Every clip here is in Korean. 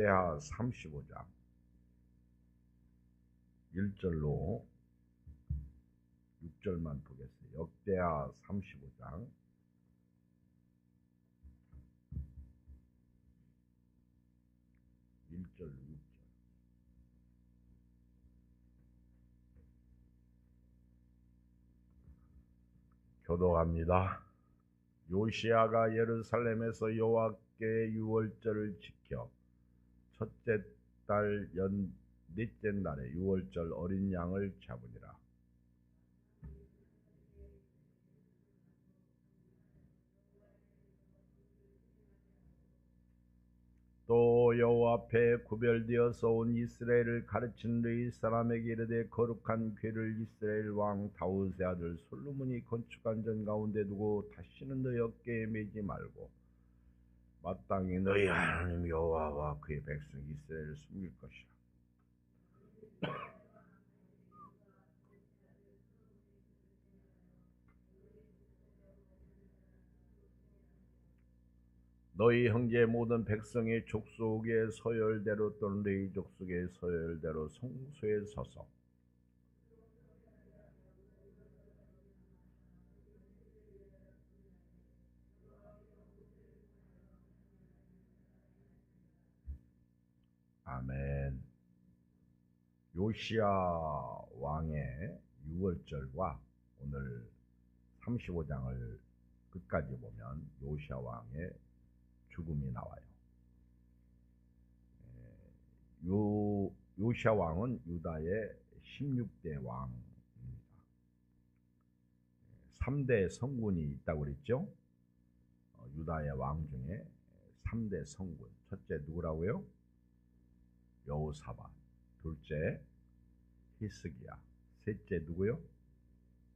역대하 35장 1절로 6절만 보겠습니다. 역대하 35장 1절 6절. 교독합니다. 요시야가 예루살렘에서 여호와께 유월절을 지켜 첫째 달 넷째 날에 유월절 어린 양을 잡으니라. 또 여호와 앞에 구별되어서 온 이스라엘을 가르친 르이 사람에게 이르되 거룩한 궤를 이스라엘 왕 다윗의 아들 솔로몬이 건축한 전 가운데 두고 다시는 너희 어깨에 매지 말고 마땅히 너희 하나님 여호와와 그의 백성 이스라엘을 숨길 것이라. 너희 형제 모든 백성의 족속의 서열대로 또는 너희 족속의 서열대로 성소에 서서 아멘. 요시야 왕의 유월절과 오늘 35장을 끝까지 보면 요시야 왕의 죽음이 나와요. 요시야 왕은 유다의 16대 왕입니다. 3대 성군이 있다고 그랬죠. 유다의 왕 중에 3대 성군. 첫째 누구라고요? 여호사밧. 둘째 히스기야. 셋째 누구요?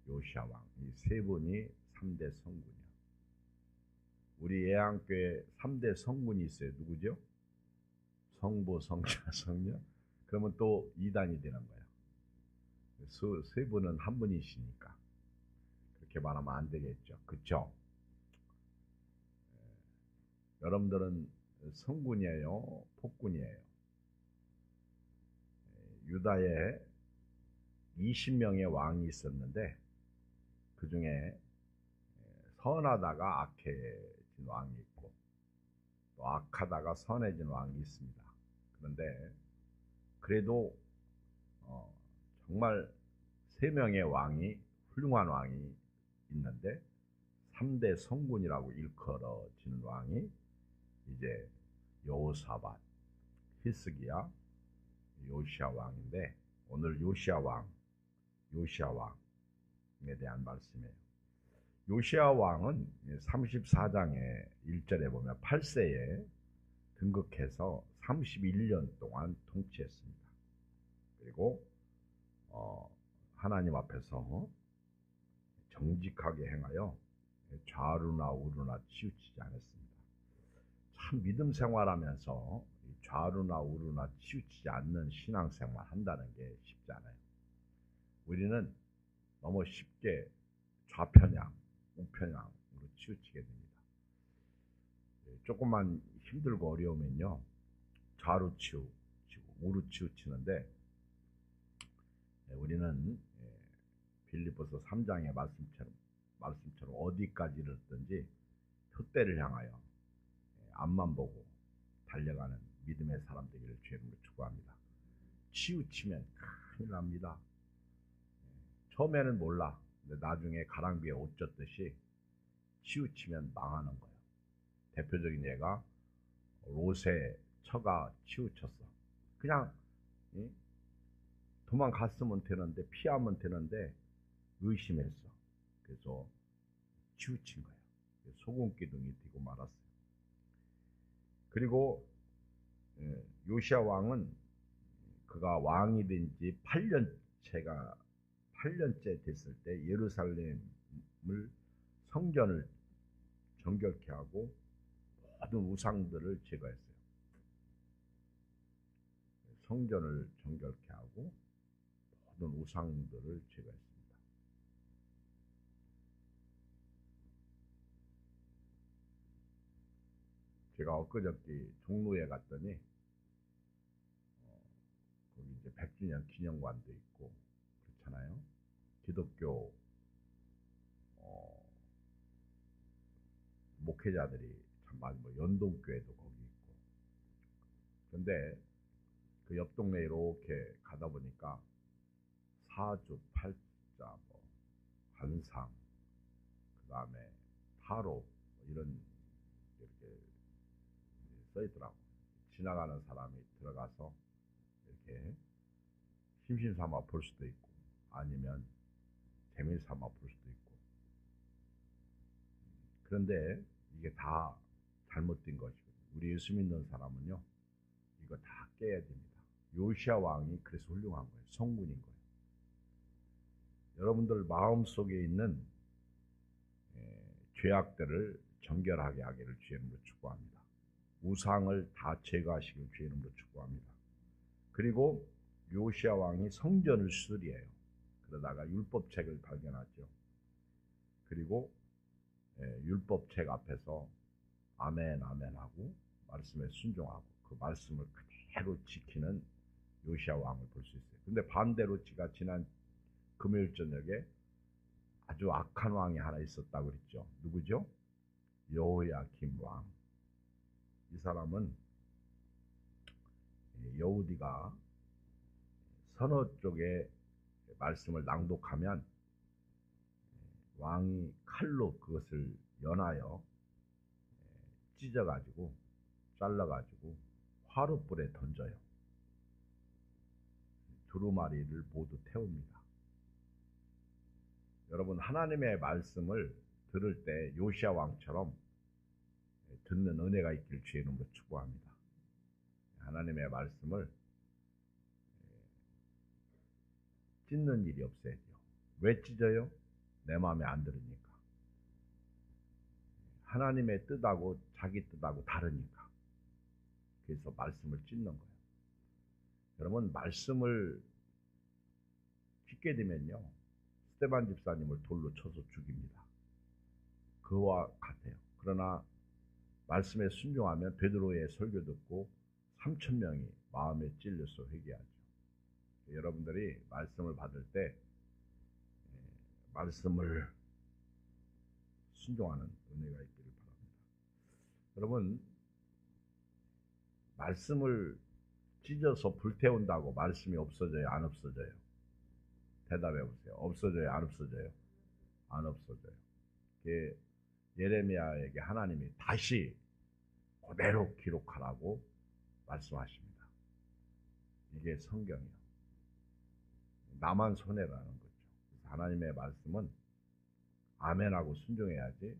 요시야 왕. 이 세 분이 3대 성군이야. 우리 예양교회 3대 성군이 있어요. 누구죠? 성부, 성자, 성녀. 그러면 또 2단이 되는 거예요. 세 분은 한 분이시니까 그렇게 말하면 안 되겠죠. 그쵸? 여러분들은 성군이에요? 폭군이에요? 유다에 20명의 왕이 있었는데 그 중에 선하다가 악해진 왕이 있고 또 악하다가 선해진 왕이 있습니다. 그런데 그래도 정말 3명의 왕이 훌륭한 왕이 있는데 3대 성군이라고 일컬어지는 왕이 이제 여호사밧, 히스기야, 요시야 왕인데 오늘 요시야 왕에 대한 말씀이에요. 요시야 왕은 34장의 1절에 보면 8세에 등극해서 31년 동안 통치했습니다. 그리고 하나님 앞에서 정직하게 행하여 좌루나 우루나 치우치지 않았습니다. 참 믿음 생활하면서 좌루나 우루나 치우치지 않는 신앙생활 한다는 게 쉽지 않아요. 우리는 너무 쉽게 좌편향, 우편향으로 치우치게 됩니다. 조금만 힘들고 어려우면요 좌로 치우치고 우로 치우치는데 우리는 빌립보서 3장의 말씀처럼 어디까지든지 표대를 향하여 앞만 보고 달려가는 믿음의 사람 되기를 주님으로 축복합니다. 치우치면 큰일 납니다. 처음에는 몰라. 근데 나중에 가랑비에 옷 젖듯이 치우치면 망하는 거예요. 대표적인 예가 롯의 처가 치우쳤어. 그냥 도망갔으면 되는데 피하면 되는데 의심했어. 그래서 치우친 거예요. 소금 기둥이 되고 말았어요. 그리고 요시야 왕은 그가 왕이 된 지 8년째 됐을 때 예루살렘을 성전을 정결케 하고 모든 우상들을 제거했어요. 성전을 정결케 하고 모든 우상들을 제거했습니다. 제가 엊그저께 종로에 갔더니 100주년 기념관도 있고 그렇잖아요. 기독교 목회자들이 참 많이 뭐 연동교회도 거기 있고. 근데 그 옆 동네 이렇게 가다 보니까 사주, 팔자, 뭐 관상, 그 다음에 타로 뭐 이런 이렇게 써 있더라고. 지나가는 사람이 들어가서 이렇게 심심삼아 볼 수도 있고 아니면 재미삼아 볼 수도 있고. 그런데 이게 다 잘못된 것이고 우리 예수 믿는 사람은요 이거 다 깨야 됩니다. 요시야 왕이 그래서 훌륭한 거예요. 성군인 거예요. 여러분들 마음속에 있는 죄악들을 정결하게 하기를 주의 이름으로 축복합니다. 우상을 다 제거하시길 주의 이름으로 축복합니다. 그리고 요시야 왕이 성전을 수리해요. 그러다가 율법책을 발견하죠. 그리고 율법책 앞에서 아멘 아멘 하고 말씀에 순종하고 그 말씀을 그대로 지키는 요시야 왕을 볼 수 있어요. 근데 반대로 제가 지난 금요일 저녁에 아주 악한 왕이 하나 있었다고 그랬죠. 누구죠? 여호야김 왕. 이 사람은 여우디가 서너 쪽에 말씀을 낭독하면 왕이 칼로 그것을 연하여 찢어가지고 잘라가지고 화롯불에 던져요. 두루마리를 모두 태웁니다. 여러분 하나님의 말씀을 들을 때 요시야 왕처럼 듣는 은혜가 있길 주의 이름으로 축복합니다. 하나님의 말씀을 찢는 일이 없어야 돼요. 왜 찢어요? 내 마음에 안 들으니까. 하나님의 뜻하고 자기 뜻하고 다르니까. 그래서 말씀을 찢는 거예요. 여러분 말씀을 찢게 되면요 스데반 집사님을 돌로 쳐서 죽입니다. 그와 같아요. 그러나 말씀에 순종하면 베드로의 설교 듣고 3,000명이 마음에 찔려서 회개하죠. 여러분들이 말씀을 받을 때 말씀을 순종하는 은혜가 있기를 바랍니다. 여러분 말씀을 찢어서 불태운다고 말씀이 없어져요? 안 없어져요? 대답해 보세요. 없어져요? 안 없어져요? 안 없어져요. 예레미야에게 하나님이 다시 그대로 기록하라고 말씀하십니다. 이게 성경이에요. 나만 손해라는 거죠. 그래서 하나님의 말씀은 아멘하고 순종해야지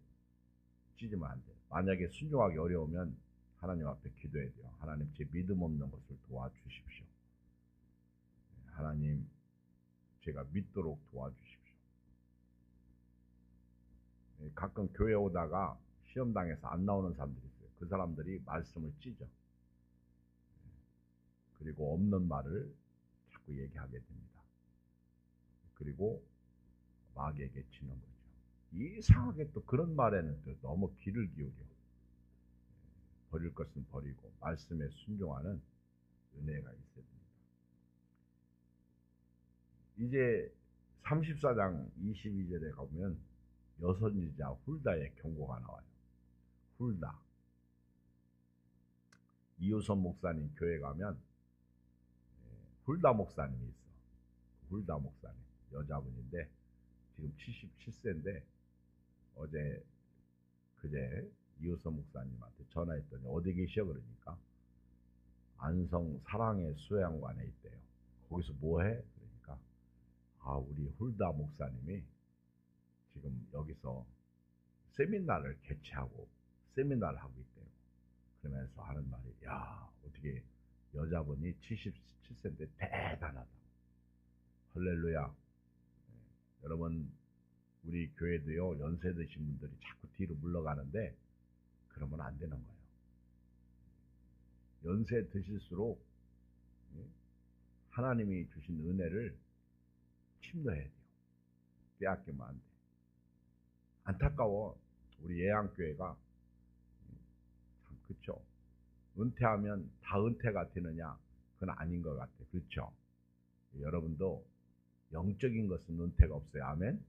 찢으면 안 돼요. 만약에 순종하기 어려우면 하나님 앞에 기도해야 돼요. 하나님 제 믿음 없는 것을 도와주십시오. 하나님 제가 믿도록 도와주십시오. 가끔 교회 오다가 시험당해서 안 나오는 사람들이 있어요. 그 사람들이 말씀을 찢어. 그리고 없는 말을 자꾸 얘기하게 됩니다. 그리고 마귀에게 치는 거죠. 이상하게 또 그런 말에는 또 너무 귀를 기울여. 버릴 것은 버리고 말씀에 순종하는 은혜가 있어야 됩니다. 이제 34장 22절에 가보면 여선지자 훌다의 경고가 나와요. 훌다. 이호선 목사님 교회 가면 훌다 목사님이 있어. 훌다 목사님 여자분인데 지금 77세인데 어제 그제 이호선 목사님한테 전화했더니 어디 계셔 그러니까 안성 사랑의 수양관에 있대요. 거기서 뭐해? 그러니까 우리 훌다 목사님이 지금 여기서 세미나를 개최하고 세미나를 하고 있대요. 그러면서 하는 말이 야 어떻게 여자분이 77세인데 대단하다. 할렐루야. 여러분 우리 교회도요 연세 드신 분들이 자꾸 뒤로 물러가는데 그러면 안 되는 거예요. 연세 드실수록 하나님이 주신 은혜를 침노해야 돼요. 빼앗기면 안 돼. 안타까워. 우리 예양교회가 참 그렇죠. 은퇴하면 다 은퇴가 되느냐? 그건 아닌 것 같아. 그렇죠? 여러분도 영적인 것은 은퇴가 없어요. 아멘.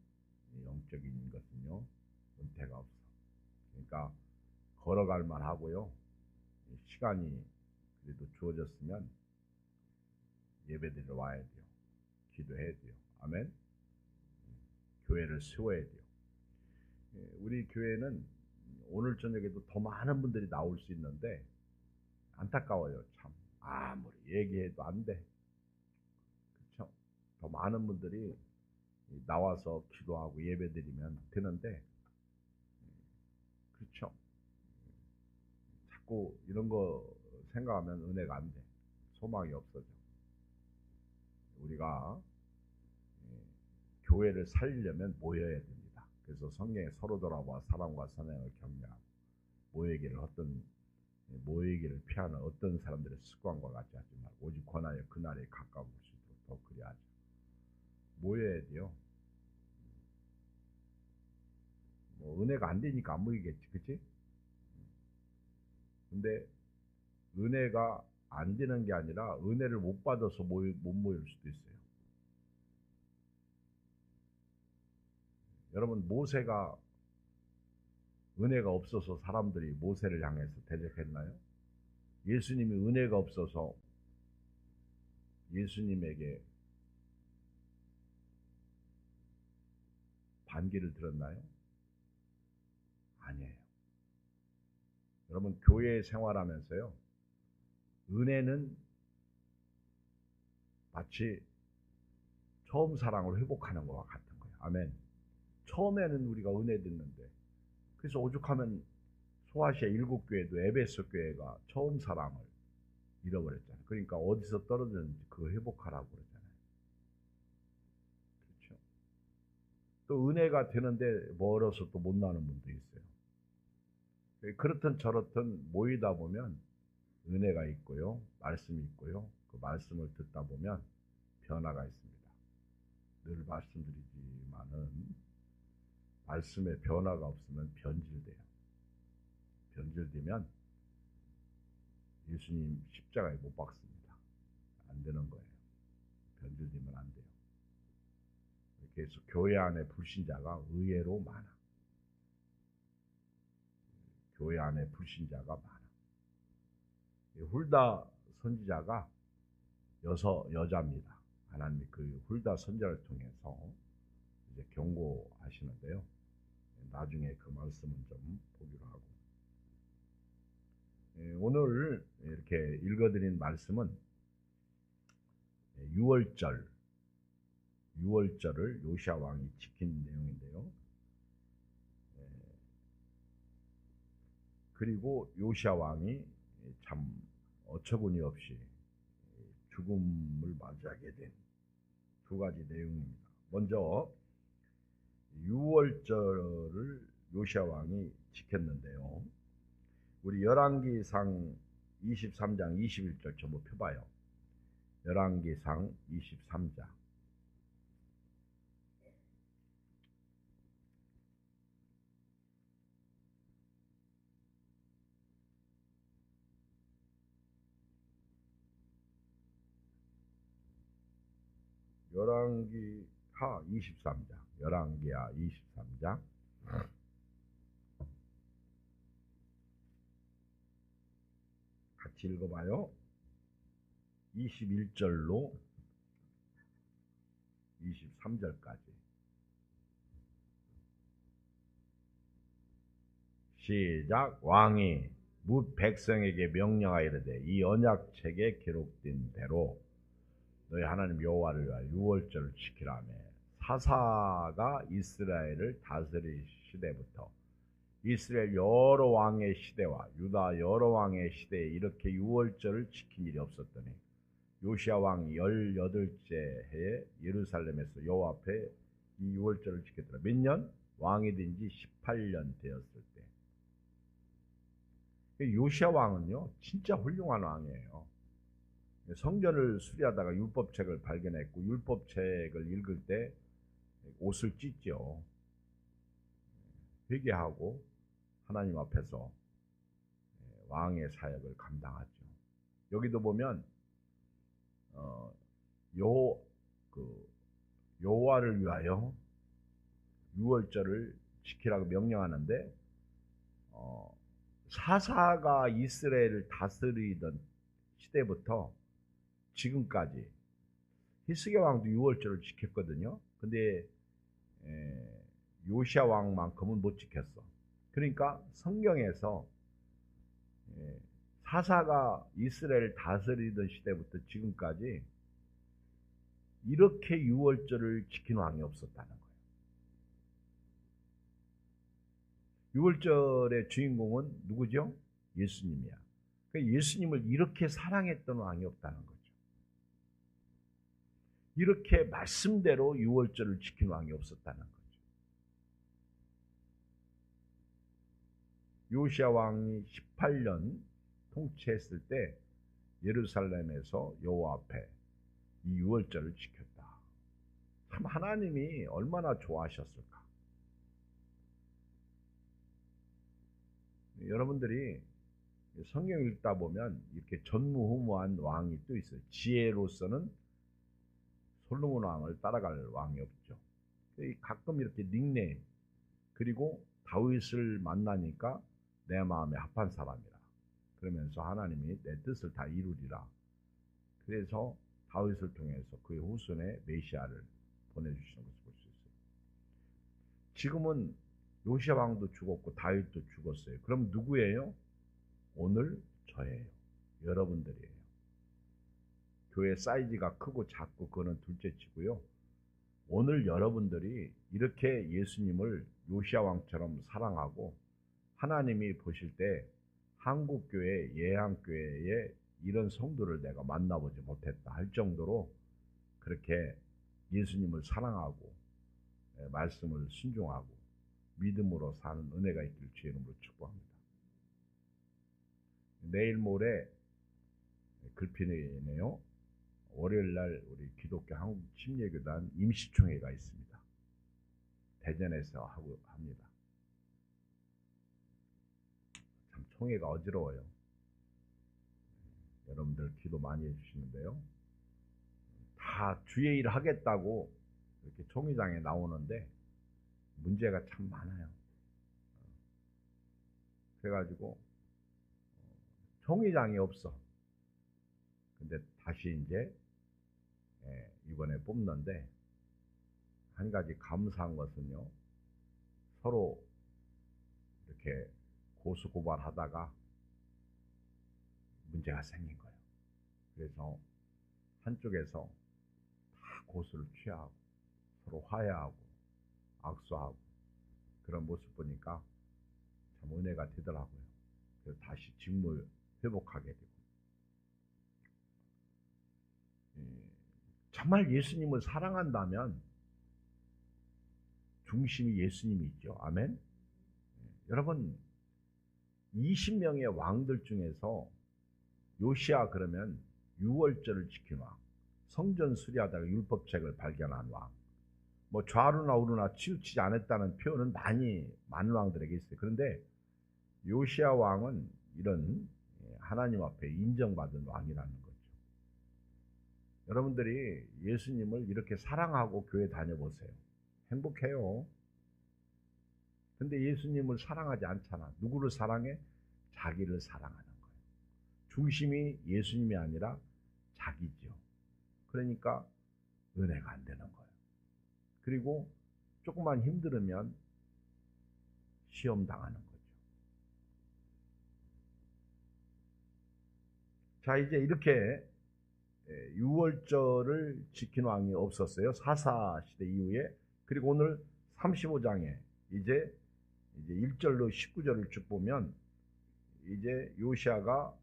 영적인 것은요 은퇴가 없어. 그러니까 걸어갈 만하고요. 시간이 그래도 주어졌으면 예배드리러 와야 돼요. 기도해야 돼요. 아멘. 교회를 세워야 돼요. 우리 교회는 오늘 저녁에도 더 많은 분들이 나올 수 있는데 안타까워요. 참 아무리 얘기해도 안 돼. 그렇죠? 더 많은 분들이 나와서 기도하고 예배드리면 되는데 그렇죠? 자꾸 이런 거 생각하면 은혜가 안 돼. 소망이 없어져. 우리가 교회를 살리려면 모여야 됩니다. 그래서 성경에 서로 돌아와 사랑과 선행을 격려하고 모이기를 피하는 어떤 사람들의 습관과 같이 하지 말고 오직 권하여 그날에 가까울 수 있도록 더 그리하자. 모여야 돼요. 뭐 은혜가 안 되니까 안 모이겠지, 그치? 근데 은혜가 안 되는 게 아니라 은혜를 못 받아서 못 모일 수도 있어요. 여러분 모세가 은혜가 없어서 사람들이 모세를 향해서 대적했나요? 예수님이 은혜가 없어서 예수님에게 반기를 들었나요? 아니에요. 여러분 교회 생활하면서요. 은혜는 마치 처음 사랑을 회복하는 것과 같은 거예요. 아멘. 처음에는 우리가 은혜 듣는데 그래서 오죽하면 소아시아 7교회도 에베소 교회가 처음 사랑을 잃어버렸잖아요. 그러니까 어디서 떨어졌는지 그거 회복하라고 그러잖아요. 그렇죠? 또 은혜가 되는데 멀어서 또 못 나는 분도 있어요. 그렇든 저렇든 모이다 보면 은혜가 있고요. 말씀이 있고요. 그 말씀을 듣다 보면 변화가 있습니다. 늘 말씀드리지만은 말씀에 변화가 없으면 변질돼요. 변질되면 예수님 십자가에 못 박습니다. 안 되는 거예요. 변질되면 안 돼요. 이렇게 해서 교회 안에 불신자가 의외로 많아. 교회 안에 불신자가 많아. 훌다 선지자가 여자입니다. 하나님이 그 훌다 선지자를 통해서 이제 경고하시는데요. 나중에 그 말씀은 좀 보기로 하고. 오늘 이렇게 읽어드린 말씀은 6월절을 요시야 왕이 지킨 내용인데요. 그리고 요시야 왕이 참 어처구니 없이 죽음을 맞이하게 된 두 가지 내용입니다. 먼저 6월절을 요시야 왕이 지켰는데요. 우리 열왕기상 23장 21절 전부 펴봐요. 열왕기상 23장. 열왕기하 23장. 열왕기하 23장. 같이 읽어봐요. 21절로 23절까지. 시작. 왕이 뭇 백성에게 명령하여 이르되 이 언약책에 기록된 대로 너희 하나님 여호와를 위하여 유월절을 지키라며 사사가 이스라엘을 다스릴 시대부터 이스라엘 여러 왕의 시대와 유다 여러 왕의 시대에 이렇게 유월절을 지킨 일이 없었더니 요시야 왕 18째 해에 예루살렘에서 여호와 앞에 이 유월절을 지켰더라. 몇 년? 왕이 된 지 18년 되었을 때. 요시야 왕은요 진짜 훌륭한 왕이에요. 성전을 수리하다가 율법책을 발견했고 율법책을 읽을 때 옷을 찢죠. 회개하고 하나님 앞에서 왕의 사역을 감당하죠. 여기도 보면 그 여호와를 위하여 유월절을 지키라고 명령하는데 사사가 이스라엘을 다스리던 시대부터 지금까지 히스기야 왕도 유월절을 지켰거든요. 근데 요시야 왕만큼은 못 지켰어. 그러니까 성경에서 사사가 이스라엘을 다스리던 시대부터 지금까지 이렇게 유월절을 지킨 왕이 없었다는 거예요. 유월절의 주인공은 누구죠? 예수님이야. 그러니까 예수님을 이렇게 사랑했던 왕이 없다는 거죠. 이렇게 말씀대로 유월절을 지킨 왕이 없었다는 거죠. 요시야 왕이 18년 통치했을 때 예루살렘에서 여호와 앞에 이 유월절을 지켰다. 참 하나님이 얼마나 좋아하셨을까. 여러분들이 성경 읽다 보면 이렇게 전무후무한 왕이 또 있어요. 지혜로서는 솔로몬 왕을 따라갈 왕이 없죠. 가끔 이렇게 닉네임, 그리고 다윗을 만나니까 내 마음에 합한 사람이라, 그러면서 하나님이 내 뜻을 다 이루리라. 그래서 다윗을 통해서 그의 후손의 메시아를 보내주시는 것을 볼 수 있어요. 지금은 요시야 왕도 죽었고 다윗도 죽었어요. 그럼 누구예요? 오늘 저예요. 여러분들이에요. 교회 사이즈가 크고 작고 그거는 둘째치고요. 오늘 여러분들이 이렇게 예수님을 요시야 왕처럼 사랑하고 하나님이 보실 때 한국교회, 예한교회에 이런 성도를 내가 만나보지 못했다 할 정도로 그렇게 예수님을 사랑하고 말씀을 순종하고 믿음으로 사는 은혜가 있길 주의 이름으로 축복합니다. 내일 모레 글피네요. 월요일날 우리 기독교 한국 침례교단 임시총회가 있습니다. 대전에서 합니다. 참 총회가 어지러워요. 여러분들 기도 많이 해주시는데요. 다 주의 일 하겠다고 이렇게 총회장에 나오는데 문제가 참 많아요. 그래가지고 총회장이 없어. 근데 다시 이제 이번에 뽑는데 한 가지 감사한 것은요. 서로 이렇게 고수고발하다가 문제가 생긴 거예요. 그래서 한쪽에서 다 고수를 취하고 서로 화해하고 악수하고 그런 모습 보니까 참 은혜가 되더라고요. 그래서 다시 직무 회복하게 되고 정말 예수님을 사랑한다면 중심이 예수님이죠. 아멘. 여러분 20명의 왕들 중에서 요시야 그러면 유월절을 지킨 왕, 성전 수리하다가 율법책을 발견한 왕, 뭐 좌루나 우루나 치우치지 않았다는 표현은 많은 왕들에게 있어요. 그런데 요시야 왕은 이런 하나님 앞에 인정받은 왕이라는 거죠. 여러분들이 예수님을 이렇게 사랑하고 교회 다녀보세요. 행복해요. 근데 예수님을 사랑하지 않잖아. 누구를 사랑해? 자기를 사랑하는 거예요. 중심이 예수님이 아니라 자기죠. 그러니까 은혜가 안 되는 거예요. 그리고 조금만 힘들으면 시험 당하는 거죠. 자, 이제 이렇게 유월절을 지킨 왕이 없었어요. 사사 시대 이후에. 그리고 오늘 35장에 이제 1절로 19절을 쭉 보면 이제 요시야가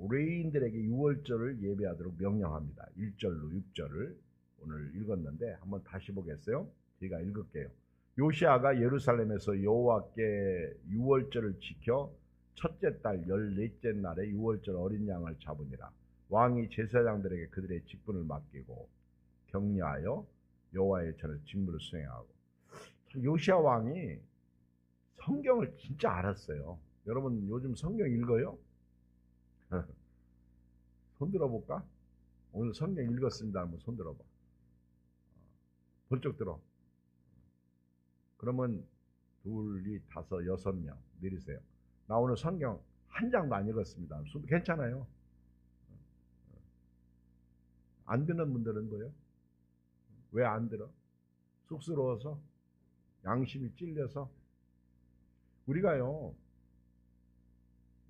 레위인들에게 유월절을 예배하도록 명령합니다. 1절로 6절을 오늘 읽었는데 한번 다시 보겠어요. 제가 읽을게요. 요시야가 예루살렘에서 여호와께 유월절을 지켜 첫째 달 14째 날에 유월절 어린 양을 잡으니라. 왕이 제사장들에게 그들의 직분을 맡기고 격려하여 여호와의 전에 직무를 수행하고. 요시야 왕이 성경을 진짜 알았어요. 여러분 요즘 성경 읽어요? 손 들어볼까? 오늘 성경 읽었습니다. 한번 손 들어봐. 번쩍 들어. 그러면 둘이 다섯 여섯 명 내리세요. 나 오늘 성경 한 장도 안 읽었습니다. 괜찮아요. 안 듣는 분들은 뭐예요? 왜 안 들어? 쑥스러워서? 양심이 찔려서? 우리가요,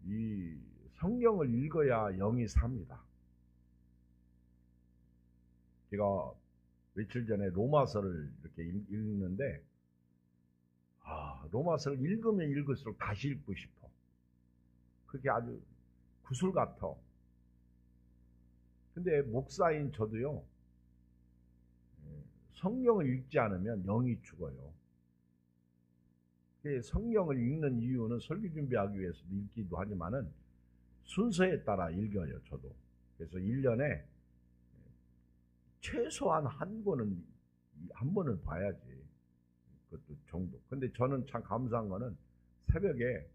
이 성경을 읽어야 영이 삽니다. 제가 며칠 전에 로마서를 이렇게 읽는데, 로마서를 읽으면 읽을수록 다시 읽고 싶어. 그게 아주 구슬 같아. 근데 목사인 저도요, 성경을 읽지 않으면 영이 죽어요. 성경을 읽는 이유는 설교 준비하기 위해서 읽기도 하지만은 순서에 따라 읽어요, 저도. 그래서 1년에 최소한 한 번은 봐야지. 그것도 정도. 근데 저는 참 감사한 거는 새벽에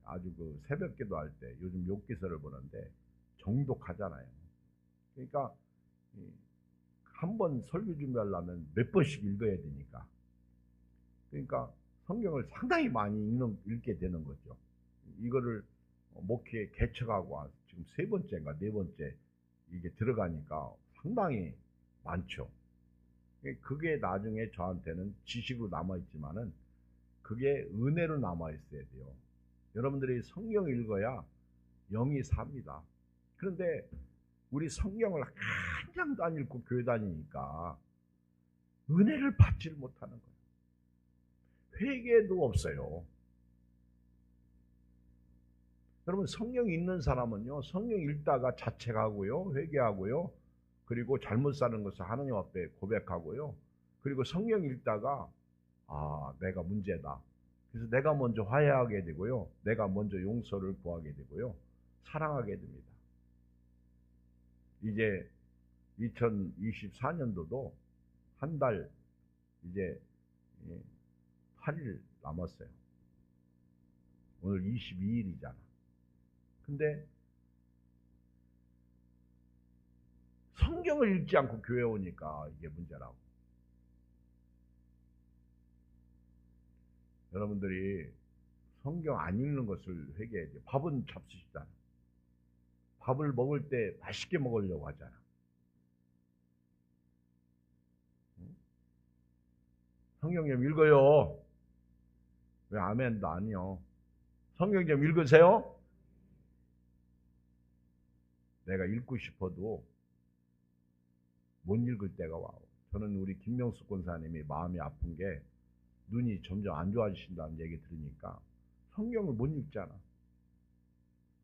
아주 그 새벽 기도할 때 요즘 욥기서를 보는데 정독하잖아요. 그러니까 한 번 설교 준비하려면 몇 번씩 읽어야 되니까. 그러니까 성경을 상당히 많이 읽게 되는 거죠. 이거를 목회에 개척하고 지금 세 번째인가 네 번째 이게 들어가니까 상당히 많죠. 그게 나중에 저한테는 지식으로 남아있지만은 그게 은혜로 남아있어야 돼요. 여러분들이 성경을 읽어야 영이 삽니다. 그런데 우리 성경을 한 장도 안 읽고 교회 다니니까 은혜를 받지를 못하는 거예요. 회개도 없어요. 여러분 성경 읽는 사람은요, 성경 읽다가 자책하고요, 회개하고요, 그리고 잘못 사는 것을 하나님 앞에 고백하고요, 그리고 성경 읽다가 내가 문제다. 그래서 내가 먼저 화해하게 되고요, 내가 먼저 용서를 구하게 되고요, 사랑하게 됩니다. 이제 2024년도도 한 달 이제 8일 남았어요. 오늘 22일이잖아. 근데 성경을 읽지 않고 교회 오니까 이게 문제라고. 여러분들이 성경 안 읽는 것을 회개해야 돼요. 밥은 잡수시잖아. 밥을 먹을 때 맛있게 먹으려고 하잖아. 성경 좀 읽어요. 왜 아멘도 아니요. 성경 좀 읽으세요. 내가 읽고 싶어도 못 읽을 때가 와요. 저는 우리 김명숙 권사님이 마음이 아픈 게 눈이 점점 안 좋아지신다는 얘기 들으니까 성경을 못 읽잖아.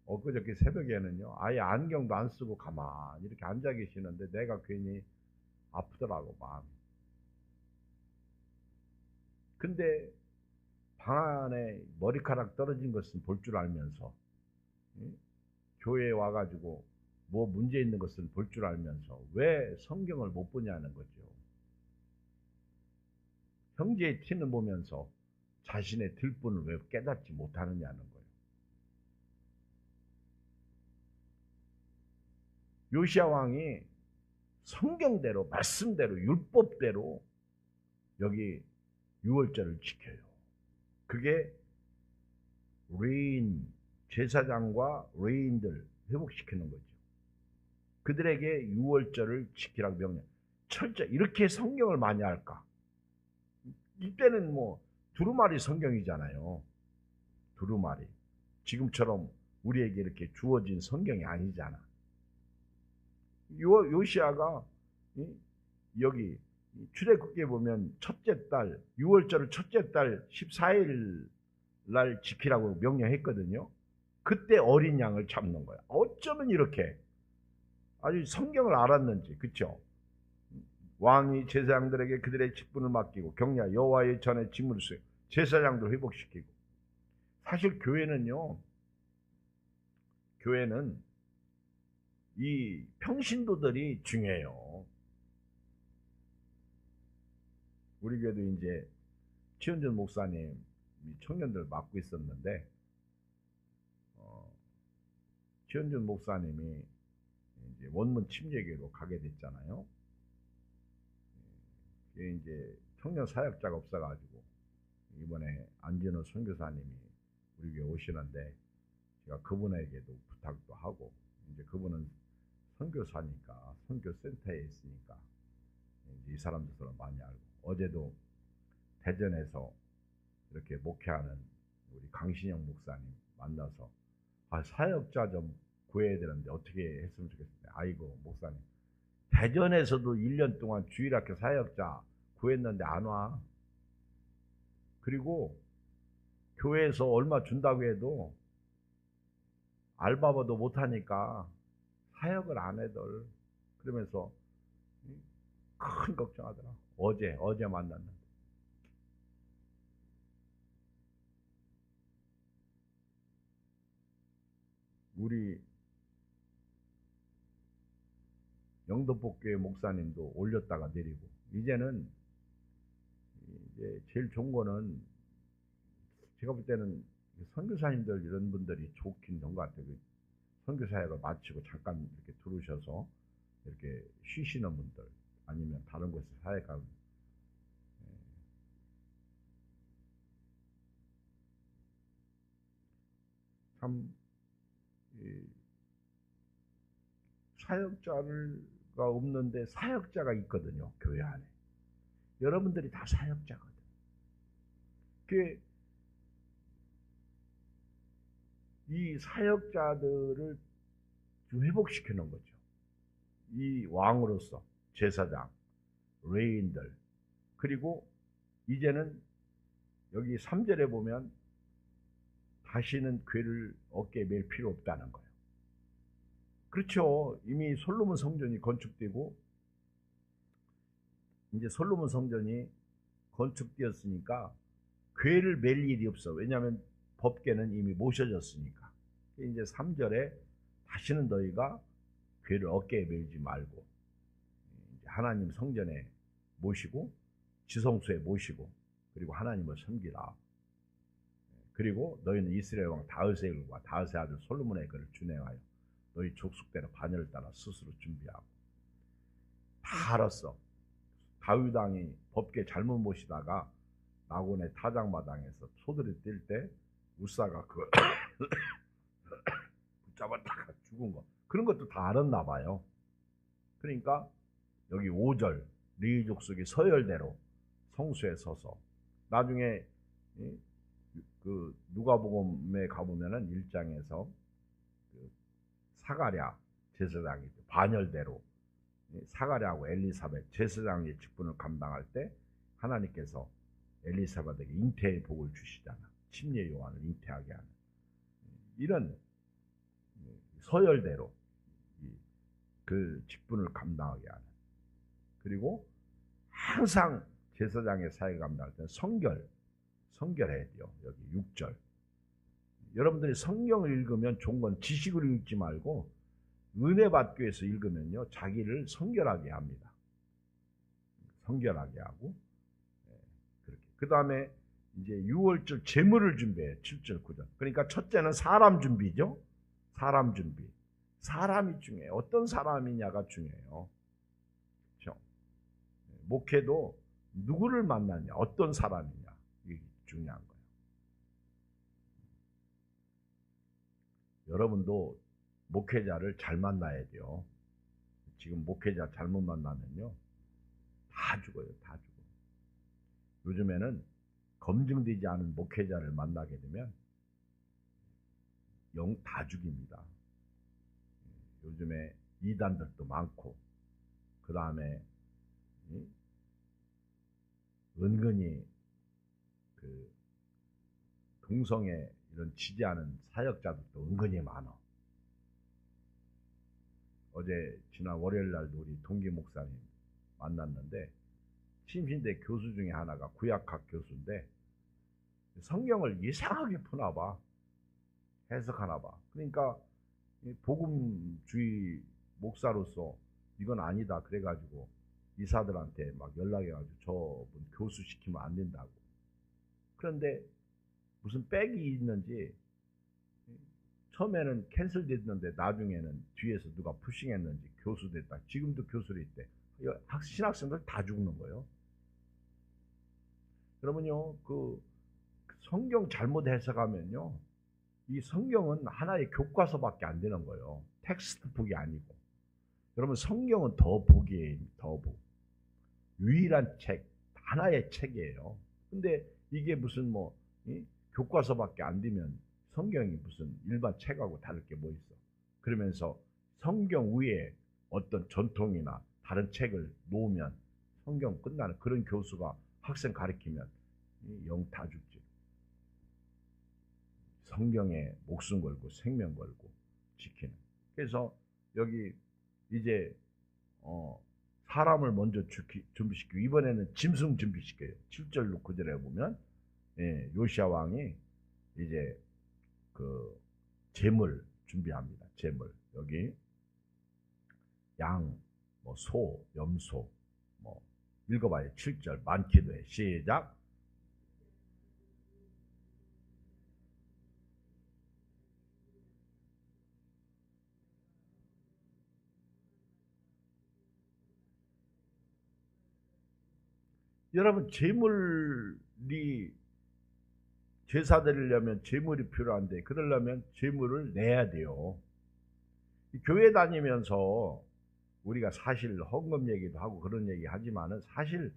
엊그저께 새벽에는요, 아예 안경도 안 쓰고 가만히 이렇게 앉아 계시는데 내가 괜히 아프더라고, 마음이. 근데 방 안에 머리카락 떨어진 것은 볼 줄 알면서, 교회에 와가지고 뭐 문제 있는 것을 볼 줄 알면서 왜 성경을 못 보냐는 거죠. 형제의 티는 보면서 자신의 들분을 왜 깨닫지 못하느냐는 거예요. 요시야 왕이 성경대로, 말씀대로, 율법대로 여기 유월절을 지켜요. 그게 레인, 제사장과 레인들 회복시키는 거죠. 그들에게 유월절을 지키라고 명령. 철저히 이렇게 성경을 많이 할까? 이때는 뭐 두루마리 성경이잖아요. 두루마리. 지금처럼 우리에게 이렇게 주어진 성경이 아니잖아. 요시야가 여기 출애굽기에 보면 첫째 달, 유월절을 첫째 달 14일 날 지키라고 명령했거든요. 그때 어린 양을 잡는 거야. 어쩌면 이렇게 아주 성경을 알았는지, 그쵸? 왕이 제사장들에게 그들의 직분을 맡기고 경야 여호와의 전에 짐을 쓰고 제사장들 회복시키고. 사실 교회는 이 평신도들이 중요해요. 우리 교회도 이제 최은준 목사님 청년들 맡고 있었는데, 최은준 목사님이 이제 원문 침례교로 가게 됐잖아요. 이제 청년 사역자가 없어가지고 이번에 안진호 선교사님이 우리 교회 오시는데 제가 그분에게도 부탁도 하고 이제 그분은 선교사니까 선교센터에 있으니까 이제 이 사람들을 많이 알고 어제도 대전에서 이렇게 목회하는 우리 강신영 목사님 만나서 사역자 좀 구해야 되는데 어떻게 했으면 좋겠어요. 아이고 목사님 대전에서도 1년 동안 주일학교 사역자 구했는데 안 와. 그리고 교회에서 얼마 준다고 해도 알바바도 못하니까 사역을 안 해들. 그러면서 큰 걱정하더라. 어제 만났는데. 우리 영도복교회 목사님도 올렸다가 내리고 이제는 이제 제일 좋은 거는 제가 볼 때는 선교사님들 이런 분들이 좋긴 좋은 것 같아요. 선교사역을 마치고 잠깐 이렇게 들어오셔서 이렇게 쉬시는 분들 아니면 다른 곳에 사역하는 참 사역자가 없는데 사역자가 있거든요. 교회 안에. 여러분들이 다 사역자거든. 이 사역자들을 좀 회복시키는 거죠. 이 왕으로서 제사장, 레인들 그리고 이제는 여기 3절에 보면 다시는 궤를 어깨에 맬 필요 없다는 거예요. 그렇죠. 이미 솔로몬 성전이 건축되고 이제 솔로몬 성전이 건축되었으니까 궤를 맬 일이 없어. 왜냐하면 법궤는 이미 모셔졌으니까. 이제 3절에 다시는 너희가 궤를 어깨에 메지 말고 하나님 성전에 모시고 지성소에 모시고 그리고 하나님을 섬기라. 그리고 너희는 이스라엘 왕 다윗의 글과 다윗의 아들 솔로몬의 글을 준행하여 너희 족속대로 반열을 따라 스스로 준비하고. 다 알았어. 다윗 왕이 법궤 잘못 모시다가 나곤의 타작마당에서 소들이 뛸 때 우사가 그걸 붙잡았다가 죽은 거. 그런 것도 다 알았나 봐요. 그러니까 여기 5절 레위 족속이 서열대로 성수에 서서 나중에 그 누가복음에 가보면은 1장에서 그 사가랴 제사장이 반열대로 사가랴하고 엘리사벳 제사장의 직분을 감당할 때 하나님께서 엘리사벳에게 잉태의 복을 주시잖아. 침례 요한을 잉태하게 하는 이런 서열대로 그 직분을 감당하게 하는. 그리고 항상 제사장의 사역을 감당할 때는 성결해야 돼요. 여기 6절. 여러분들이 성경을 읽으면 좋은 건 지식으로 읽지 말고 은혜 받기 위해서 읽으면요 자기를 성결하게 합니다. 성결하게 하고 그렇게. 그 다음에 이제 6월절 제물을 준비해요. 7절 9절. 그러니까 첫째는 사람 준비죠. 사람 준비. 사람이 중요해요. 어떤 사람이냐가 중요해요. 그렇죠? 목회도 누구를 만나냐, 어떤 사람이냐 이게 중요한 거예요. 여러분도 목회자를 잘 만나야 돼요. 지금 목회자 잘못 만나면요 다 죽어요. 다 죽어. 요즘에는 검증되지 않은 목회자를 만나게 되면 영 다 죽입니다. 요즘에 이단들도 많고 그 다음에 은근히 그 동성애 이런 지지하는 사역자들도 은근히 많아. 어제 지난 월요일날도 우리 동기 목사님 만났는데 신신대 교수 중에 하나가 구약학 교수인데 성경을 이상하게 푸나 봐. 해석하나 봐. 그러니까 복음주의 목사로서 이건 아니다 그래가지고 이사들한테 막 연락해가지고 저분 교수 시키면 안 된다고. 그런데 무슨 백이 있는지 처음에는 캔슬 됐는데 나중에는 뒤에서 누가 푸싱했는지 교수 됐다. 지금도 교수로 있대. 신학생들 다 죽는 거예요. 그러면요, 성경 잘못 해석하면요, 이 성경은 하나의 교과서밖에 안 되는 거예요. 텍스트북이 아니고. 여러분, 성경은 더북이에요. 더북. 유일한 책, 하나의 책이에요. 근데 이게 무슨 교과서밖에 안 되면 성경이 무슨 일반 책하고 다를 게 뭐 있어. 그러면서 성경 위에 어떤 전통이나 다른 책을 놓으면 성경 끝나는 그런 교수가 학생 가르치면 영 다 죽지. 성경에 목숨 걸고 생명 걸고 지키는. 그래서 여기 이제 사람을 먼저 준비시키고 이번에는 짐승 준비시켜요. 7절로 9절에 보면 요시야 왕이 이제 그 제물 준비합니다. 제물 여기 양, 소, 염소 읽어봐요. 7절 많기도 해. 시작. 여러분 제물이 제사 드리려면 제물이 필요한데 그러려면 제물을 내야 돼요. 교회 다니면서 우리가 사실 헌금 얘기도 하고 그런 얘기 하지만은 사실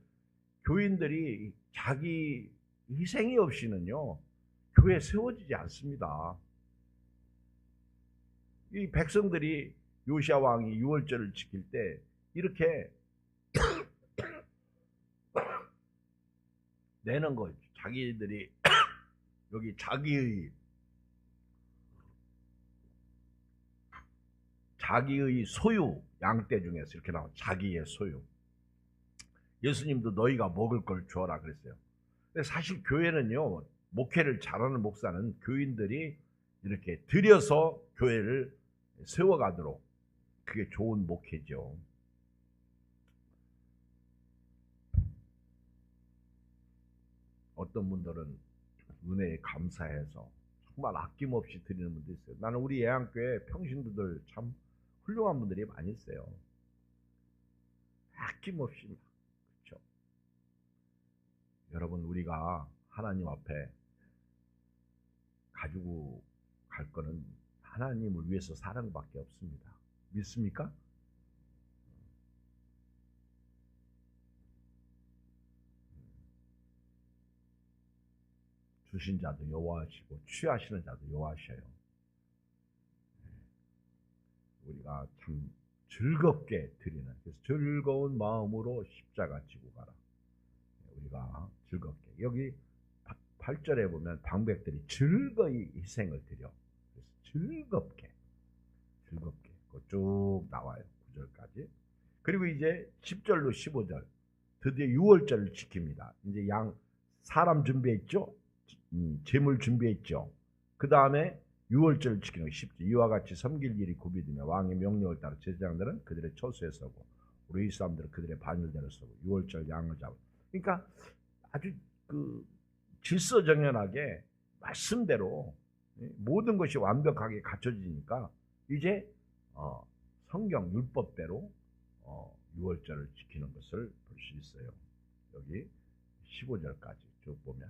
교인들이 자기 희생이 없이는요 교회 세워지지 않습니다. 이 백성들이 요시야 왕이 유월절을 지킬 때 이렇게 내는 거죠. 자기들이 여기 자기의 소유 양떼 중에서 이렇게 나온 자기의 소유. 예수님도 너희가 먹을 걸 주어라 그랬어요. 근데 사실 교회는요 목회를 잘하는 목사는 교인들이 이렇게 들여서 교회를 세워가도록 그게 좋은 목회죠. 어떤 분들은 은혜에 감사해서 정말 아낌없이 드리는 분도 있어요. 나는 우리 예양교회 평신도들 참 훌륭한 분들이 많이 있어요. 아낌없이 막, 그렇죠? 여러분 우리가 하나님 앞에 가지고 갈 거는 하나님을 위해서 사는 것밖에 없습니다. 믿습니까? 주신 자도 여호와시고 취하시는 자도 여호와셔요. 우리가 참 즐겁게 드리는, 그래서 즐거운 마음으로 십자가 지고 가라. 우리가 즐겁게. 여기 8절에 보면 방백들이 즐거이 희생을 드려. 그래서 즐겁게 쭉 나와요. 9절까지. 그리고 이제 10절로 15절 드디어 6월절을 지킵니다. 이제 사람 준비했죠. 재물 준비했죠. 그 다음에 6월절을 지키는 거 10절. 이와 같이 섬길 일이 구비되며 왕의 명령을 따라 제사장들은 그들의 처소에 서고 우리 사람들은 그들의 반열대로 서고 6월절 양을 잡고. 그러니까 아주 질서정연하게 말씀대로 모든 것이 완벽하게 갖춰지니까 이제 성경 율법대로 6월절을 지키는 것을 볼 수 있어요. 여기 15절까지 쭉 보면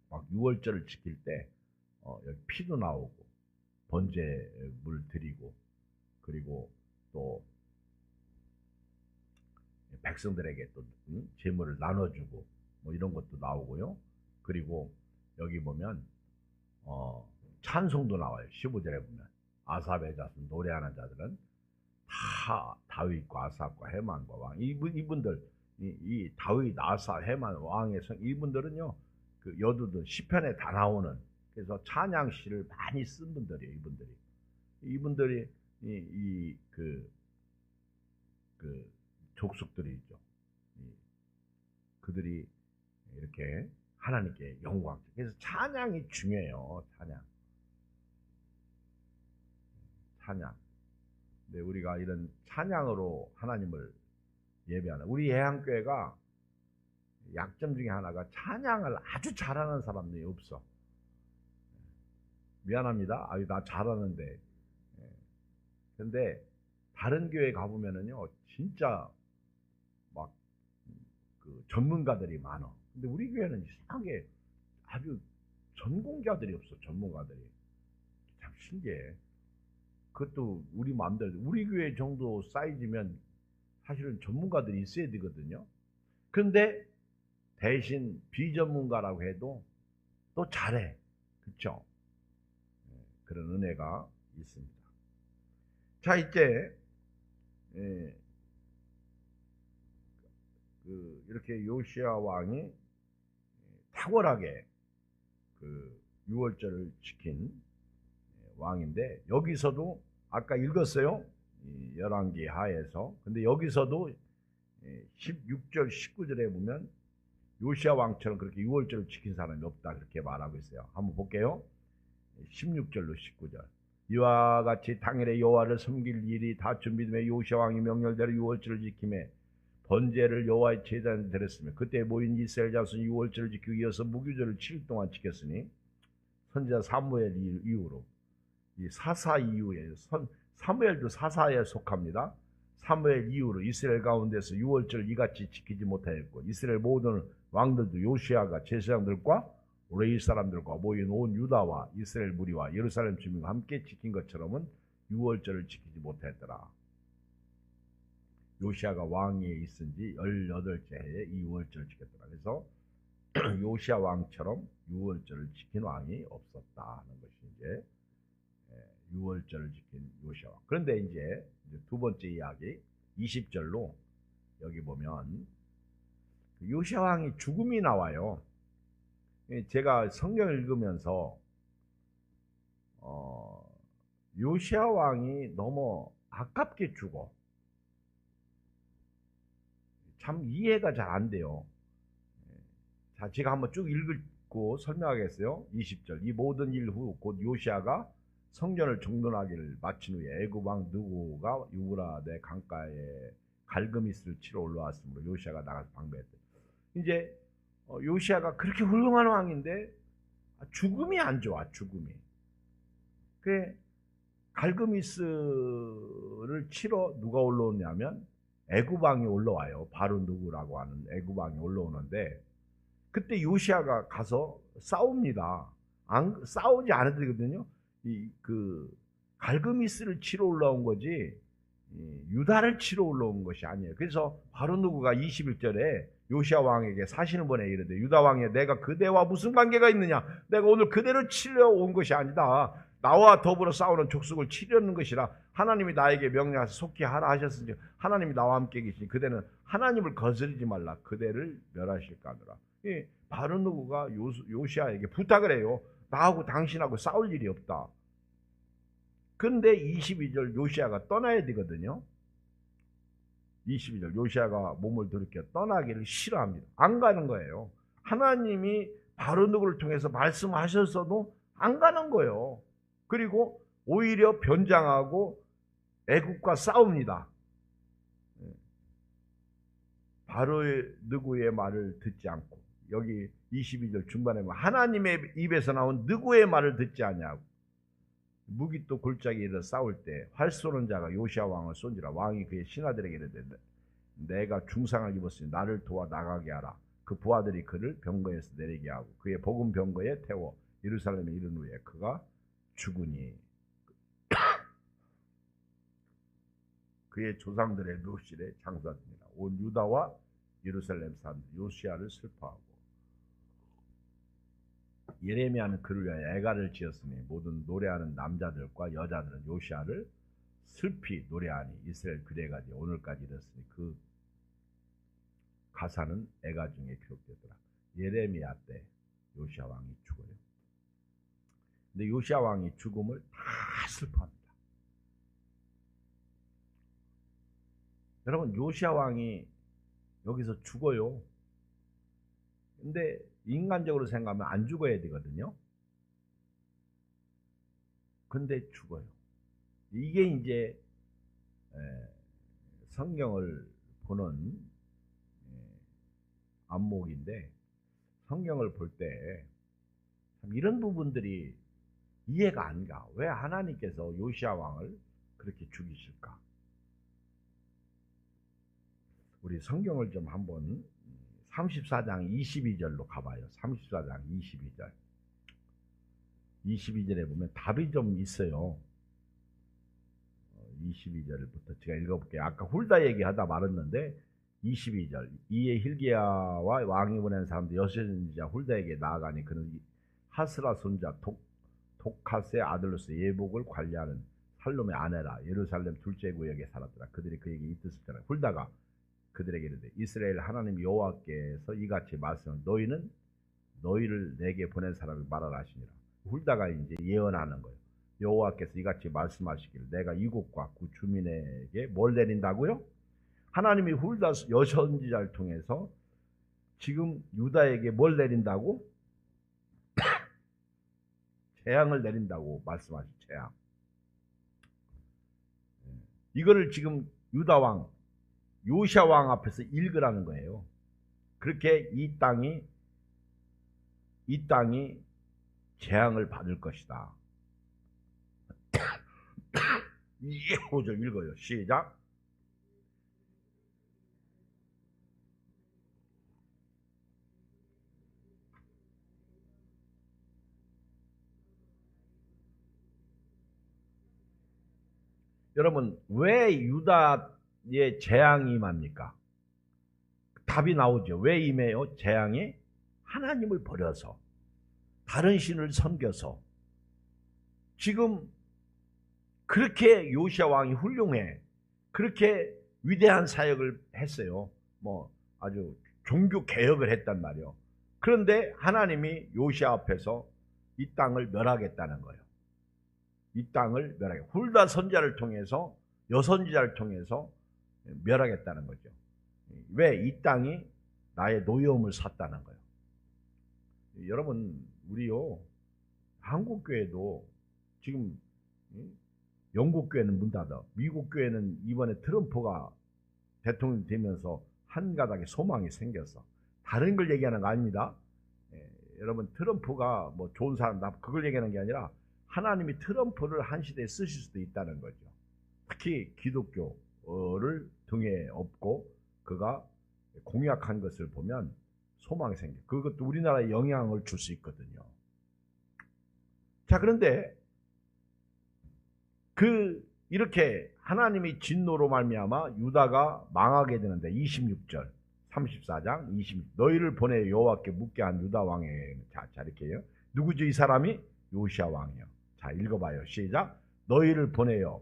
막 6월절을 지킬 때 여기 피도 나오고 번제물 드리고 그리고 또 백성들에게 또 제물을 나눠주고 이런 것도 나오고요. 그리고 여기 보면 찬송도 나와요. 15절에 보면 아삽의 자손 노래하는 자들은 다 다윗과 아삽과 헤만과 왕 이분들 이 다윗, 아사, 헤만 왕의 이분들은요 그 여두들 시편에 다 나오는 그래서 찬양시를 많이 쓴 분들이에요. 이분들이 그 족속들이 있죠. 그들이 이렇게 하나님께 영광. 그래서 찬양이 중요해요. 찬양. 근데 우리가 이런 찬양으로 하나님을 예배하는 우리 예양교회가 약점 중에 하나가 찬양을 아주 잘하는 사람들이 없어. 미안합니다. 나 잘하는데. 근데 다른 교회 가보면은요, 진짜 막 그 전문가들이 많아. 근데 우리 교회는 이상하게 아주 전공자들이 없어. 전문가들이. 참 신기해. 그것도 우리 마음대로. 우리 교회 정도 사이즈면 사실은 전문가들이 있어야 되거든요. 그런데 대신 비전문가라고 해도 또 잘해. 그렇죠? 그런 은혜가 있습니다. 자, 이제 이렇게 요시야 왕이 탁월하게 그 유월절을 지킨 왕인데, 여기서도 아까 읽었어요. 열왕기 하에서. 근데 여기서도 16절 19절에 보면 요시야 왕처럼 그렇게 유월절을 지킨 사람이 없다, 그렇게 말하고 있어요. 한번 볼게요. 16절로 19절. 이와 같이 당일에 여호와를 섬길 일이 다 준비되며 요시야 왕이 명령대로 유월절을 지킴에 번제를 여호와의 제단에 드렸으며, 그때 모인 이스라엘 자손이 유월절을 지키고 이어서 무교절을 7일 동안 지켰으니, 선지자 사무엘 이후로 이 사사 이후에 사무엘도 사사에 속합니다. 사무엘 이후로 이스라엘 가운데서 유월절을 이같이 지키지 못하였고, 이스라엘 모든 왕들도 요시야가 제사장들과 레위 사람들과 모인 온 유다와 이스라엘 무리와 예루살렘 주민과 함께 지킨 것처럼은 유월절을 지키지 못했더라. 요시야가 왕위에 있은 지 18째 해에 이 유월절을 지켰더라. 그래서 요시야 왕처럼 유월절을 지킨 왕이 없었다 하는 것이 이제 유월절을 지킨 요시야 왕. 그런데 이제 두 번째 이야기 20절로 여기 보면 요시야 왕이 죽음이 나와요. 제가 성경을 읽으면서 요시야 왕이 너무 아깝게 죽어. 참 이해가 잘 안 돼요. 자, 제가 한번 쭉 읽고 설명하겠어요. 20절. 이 모든 일 후 곧 요시야가 성전을 정돈하기를 마친 후에 애굽 왕 느고가 유브라데 강가에 갈그미스를 치러 올라왔으므로 요시야가 나가서 방배했대. 이제 요시야가 그렇게 훌륭한 왕인데 죽음이 안 좋아. 죽음이. 그래 갈그미스를 치러 누가 올라오냐면 애굽 왕이 올라와요. 바로 누구라고 하는 애굽 왕이 올라오는데, 그때 요시야가 가서 싸웁니다. 싸우지 않아도 되거든요. 갈그미스를 치러 올라온 거지 유다를 치러 올라온 것이 아니에요. 그래서 바로 누구가 21절에 요시야 왕에게 사신을 보내 이르되, 유다 왕이여, 내가 그대와 무슨 관계가 있느냐? 내가 오늘 그대를 치러 온 것이 아니다. 나와 더불어 싸우는 족속을 치려는 것이라. 하나님이 나에게 명령하사 속히 하라 하셨으니 하나님이 나와 함께 계시니 그대는 하나님을 거스르지 말라. 그대를 멸하실까 하노라. 바로 누구가 요시야에게 부탁을 해요. 나하고 당신하고 싸울 일이 없다. 근데 22절 요시야가 떠나야 되거든요. 22절 요시야가 몸을 돌이켜 떠나기를 싫어합니다. 안 가는 거예요. 하나님이 바로 누구를 통해서 말씀하셨어도 안 가는 거예요. 그리고 오히려 변장하고 애국과 싸웁니다. 바로 누구의 말을 듣지 않고, 여기 22절 중반에 하나님의 입에서 나온 누구의 말을 듣지 않냐고, 무기 또 골짜기에 이르러 싸울 때 활 쏘는 자가 요시야 왕을 쏜지라. 왕이 그의 신하들에게 이르되, 내가 중상을 입었으니 나를 도와 나가게 하라. 그 부하들이 그를 병거에서 내리게 하고 그의 복음 병거에 태워 예루살렘에 이른 후에 그가 죽으니 그의 조상들의 묘실에 장사됩니다. 온 유다와 예루살렘 사람들이 요시야를 슬퍼하고 예레미야는 그를 위하여 애가를 지었으니 모든 노래하는 남자들과 여자들은 요시야를 슬피 노래하니 이스라엘 규례가 오늘까지 이르렀으니 그 가사는 애가 중에 기록되더라. 예레미야 때 요시야 왕이 죽어요. 근데 요시야 왕이 죽음을 다 슬퍼합니다. 여러분, 요시야 왕이 여기서 죽어요. 근데 인간적으로 생각하면 안 죽어야 되거든요. 근데 죽어요. 이게 이제 성경을 보는 안목인데, 성경을 볼 때 참 이런 부분들이 이해가 안 가. 왜 하나님께서 요시야 왕을 그렇게 죽이실까? 우리 성경을 좀 한번 34장 22절로 가봐요. 34장 22절. 22절에 보면 답이 좀 있어요. 22절부터 제가 읽어볼게요. 아까 훌다 얘기하다 말았는데 22절. 이에 hil기야와 왕이 보낸 사람들 여선지자 훌다에게 나아가니 그는 하스라 손자 독하스의 아들로서 예복을 관리하는 살롬의 아내라. 예루살렘 둘째 구역에 살았더라. 그들이 그에게 이 뜻을 전하여 훌다가 그들에게 이르되 이스라엘 하나님 여호와께서 이같이 말씀을 너희는 너희를 내게 보낸 사람이 말하라 하시니라. 훌다가 이제 예언하는 거예요. 여호와께서 이같이 말씀하시기를 내가 이곳과 그 주민에게 뭘 내린다고요? 하나님이 훌다 여선지자를 통해서 지금 유다에게 뭘 내린다고? 재앙을 내린다고 말씀하신 재앙. 이거를 지금 유다 왕 요시야 왕 앞에서 읽으라는 거예요. 그렇게 이 땅이 재앙을 받을 것이다. 5절 읽어요. 시작. 여러분, 왜 유다의 재앙이 임합니까? 답이 나오죠. 왜 임해요? 재앙이 하나님을 버려서 다른 신을 섬겨서. 지금 그렇게 요시야 왕이 훌륭해. 그렇게 위대한 사역을 했어요. 아주 종교 개혁을 했단 말이에요. 그런데 하나님이 요시야 앞에서 이 땅을 멸하겠다는 거예요. 이 땅을 멸하게. 훌다 선지자를 통해서 여선지자를 통해서 멸하겠다는 거죠. 왜? 이 땅이 나의 노여움을 샀다는 거예요. 여러분, 우리요 한국 교회도 지금 영국 교회는 문 닫아. 미국 교회는 이번에 트럼프가 대통령 되면서 한 가닥의 소망이 생겼어. 다른 걸 얘기하는 거 아닙니다. 여러분, 트럼프가 뭐 좋은 사람다 그걸 얘기하는 게 아니라 하나님이 트럼프를 한 시대에 쓰실 수도 있다는 거죠. 특히 기독교를 등에 업고 그가 공약한 것을 보면 소망이 생겨. 그것도 우리나라에 영향을 줄 수 있거든요. 자, 그런데 이렇게 하나님이 진노로 말미암아 유다가 망하게 되는데 26절 34장 26 너희를 보내 여호와께 묻게 한 유다 왕의 자 이렇게요. 누구죠? 이 사람이 요시야 왕이요. 자, 읽어봐요. 시작. 너희를 보내요.